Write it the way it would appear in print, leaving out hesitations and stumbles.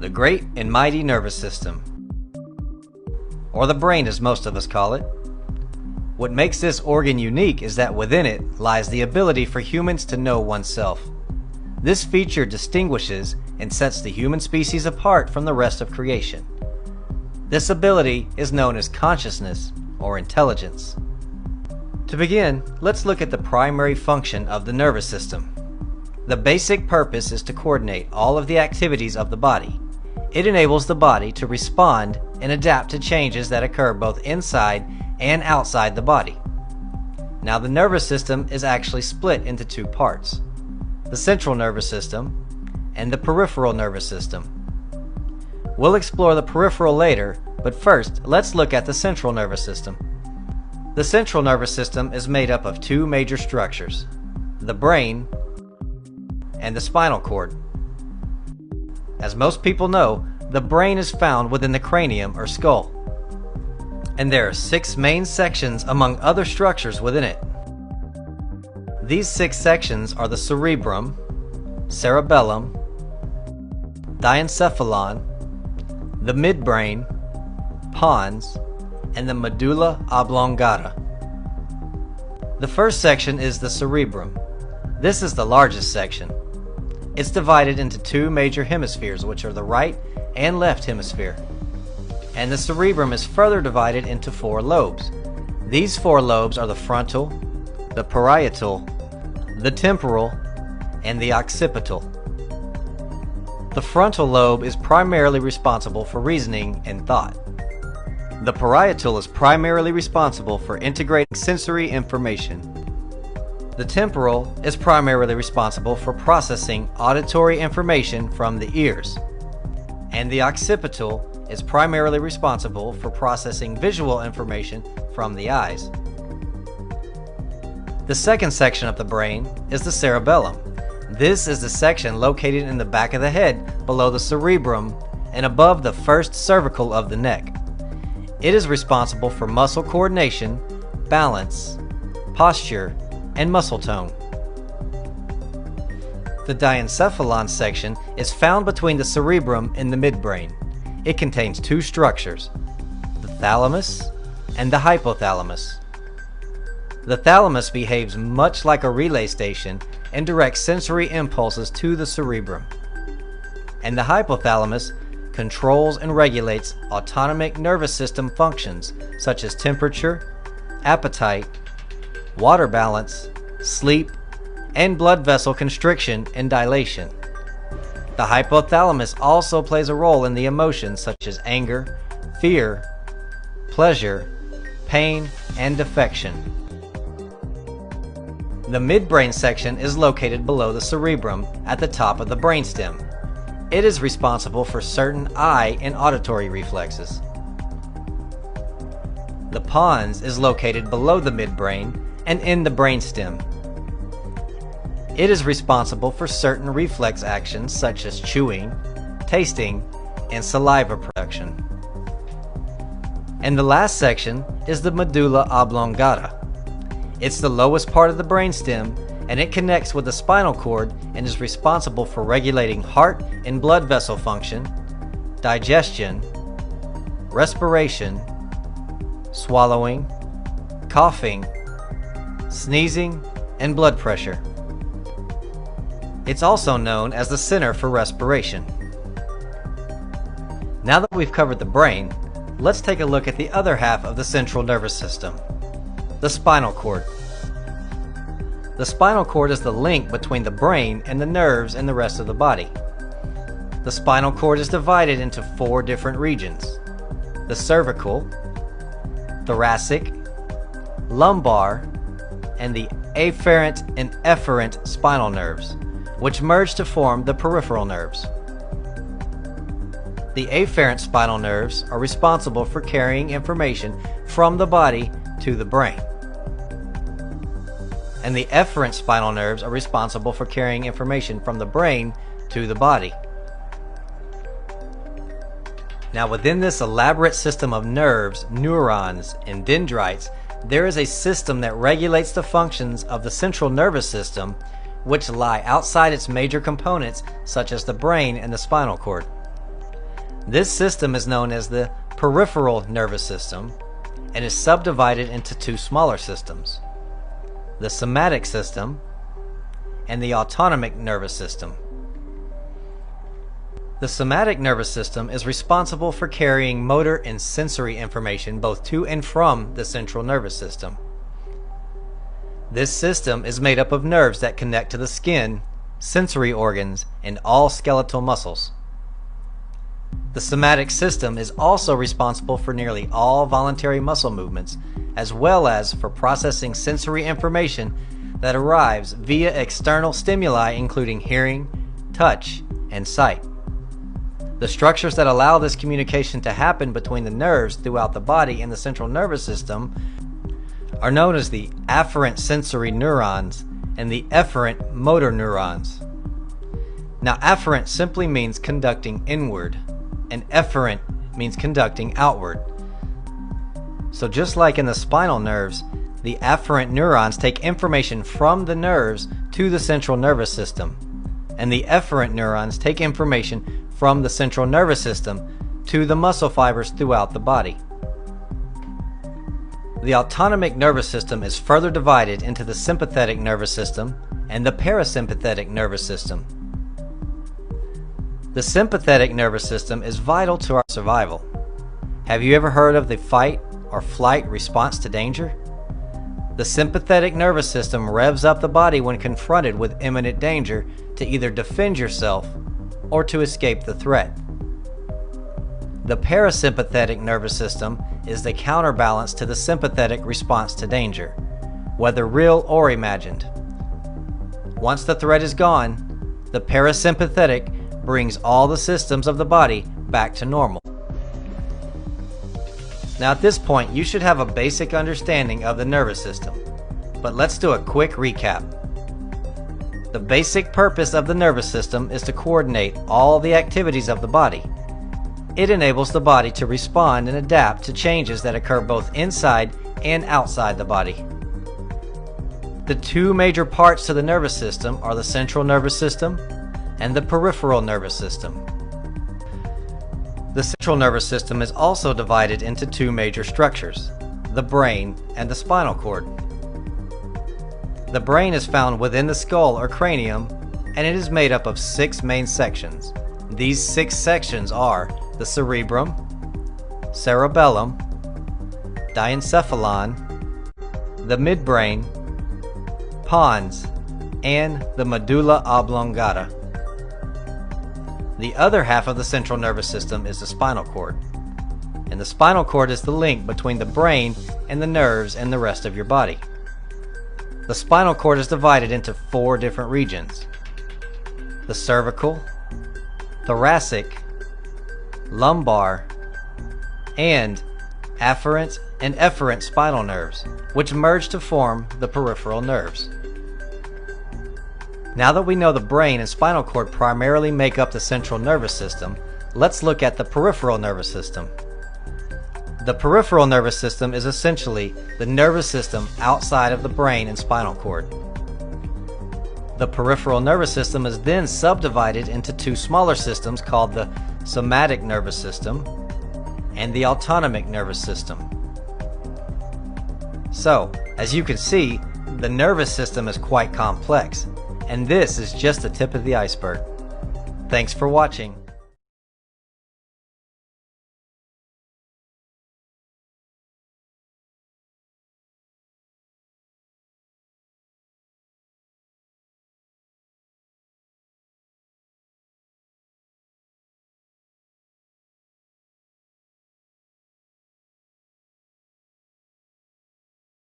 The great and mighty nervous system, or the brain as most of us call it. What makes this organ unique is that within it lies the ability for humans to know oneself. This feature distinguishes and sets the human species apart from the rest of creation. This ability is known as consciousness or intelligence. To begin, let's look at the primary function of the nervous system. The basic purpose is to coordinate all of the activities of the body. It enables the body to respond and adapt to changes that occur both inside and outside the body. Now, the nervous system is actually split into two parts: the central nervous system and the peripheral nervous system. We'll explore the peripheral later, but first let's look at the central nervous system. The central nervous system is made up of two major structures: the brain and the spinal cord. As most people know, the brain is found within the cranium or skull, and there are 6 main sections among other structures within it. These 6 sections are the cerebrum, cerebellum, diencephalon, the midbrain, pons, and the medulla oblongata. The first section is the cerebrum. This is the largest section. It's divided into 2 major hemispheres, which are the right and left hemisphere. And the cerebrum is further divided into 4 lobes. These 4 lobes are the frontal, the parietal, the temporal, and the occipital. The frontal lobe is primarily responsible for reasoning and thought. The parietal is primarily responsible for integrating sensory information. The temporal is primarily responsible for processing auditory information from the ears. And the occipital is primarily responsible for processing visual information from the eyes. The second section of the brain is the cerebellum. This is the section located in the back of the head, below the cerebrum, and above the first cervical of the neck. It is responsible for muscle coordination, balance, posture, and muscle tone. The diencephalon section is found between the cerebrum and the midbrain. It contains 2 structures: the thalamus and the hypothalamus. The thalamus behaves much like a relay station and directs sensory impulses to the cerebrum. And the hypothalamus controls and regulates autonomic nervous system functions such as temperature, appetite, water balance, sleep, and blood vessel constriction and dilation. The hypothalamus also plays a role in the emotions such as anger, fear, pleasure, pain, and affection. The midbrain section is located below the cerebrum at the top of the brainstem. It is responsible for certain eye and auditory reflexes. The pons is located below the midbrain and in the brainstem. It is responsible for certain reflex actions such as chewing, tasting, and saliva production. And the last section is the medulla oblongata. It's the lowest part of the brainstem, and it connects with the spinal cord and is responsible for regulating heart and blood vessel function, digestion, respiration, swallowing, coughing, sneezing, and blood pressure. It's also known as the center for respiration. Now that we've covered the brain, let's take a look at the other half of the central nervous system, the spinal cord. The spinal cord is the link between the brain and the nerves and the rest of the body. The spinal cord is divided into 4 different regions: the cervical, thoracic, lumbar, and the afferent and efferent spinal nerves, which merge to form the peripheral nerves. The afferent spinal nerves are responsible for carrying information from the body to the brain. And the efferent spinal nerves are responsible for carrying information from the brain to the body. Now, within this elaborate system of nerves, neurons, and dendrites, there is a system that regulates the functions of the central nervous system, which lie outside its major components such as the brain and the spinal cord. This system is known as the peripheral nervous system and is subdivided into two smaller systems, the somatic system and the autonomic nervous system. The somatic nervous system is responsible for carrying motor and sensory information both to and from the central nervous system. This system is made up of nerves that connect to the skin, sensory organs, and all skeletal muscles. The somatic system is also responsible for nearly all voluntary muscle movements, as well as for processing sensory information that arrives via external stimuli including hearing, touch, and sight. The structures that allow this communication to happen between the nerves throughout the body and the central nervous system are known as the afferent sensory neurons and the efferent motor neurons. Now, afferent simply means conducting inward, and efferent means conducting outward. So just like in the spinal nerves, the afferent neurons take information from the nerves to the central nervous system, and the efferent neurons take information from the central nervous system to the muscle fibers throughout the body. The autonomic nervous system is further divided into the sympathetic nervous system and the parasympathetic nervous system. The sympathetic nervous system is vital to our survival. Have you ever heard of the fight or flight response to danger? The sympathetic nervous system revs up the body when confronted with imminent danger to either defend yourself or to escape the threat. The parasympathetic nervous system is the counterbalance to the sympathetic response to danger, whether real or imagined. Once the threat is gone, the parasympathetic brings all the systems of the body back to normal. Now at this point, you should have a basic understanding of the nervous system, but let's do a quick recap. The basic purpose of the nervous system is to coordinate all the activities of the body. It enables the body to respond and adapt to changes that occur both inside and outside the body. The two major parts to the nervous system are the central nervous system and the peripheral nervous system. The central nervous system is also divided into two major structures, the brain and the spinal cord. The brain is found within the skull or cranium, and it is made up of 6 main sections. These 6 sections are the cerebrum, cerebellum, diencephalon, the midbrain, pons, and the medulla oblongata. The other half of the central nervous system is the spinal cord, and the spinal cord is the link between the brain and the nerves and the rest of your body. The spinal cord is divided into 4 different regions: the cervical, thoracic, lumbar, and afferent and efferent spinal nerves, which merge to form the peripheral nerves. Now that we know the brain and spinal cord primarily make up the central nervous system, let's look at the peripheral nervous system. The peripheral nervous system is essentially the nervous system outside of the brain and spinal cord. The peripheral nervous system is then subdivided into 2 smaller systems called the somatic nervous system and the autonomic nervous system. So, as you can see, the nervous system is quite complex, and this is just the tip of the iceberg. Thanks for watching.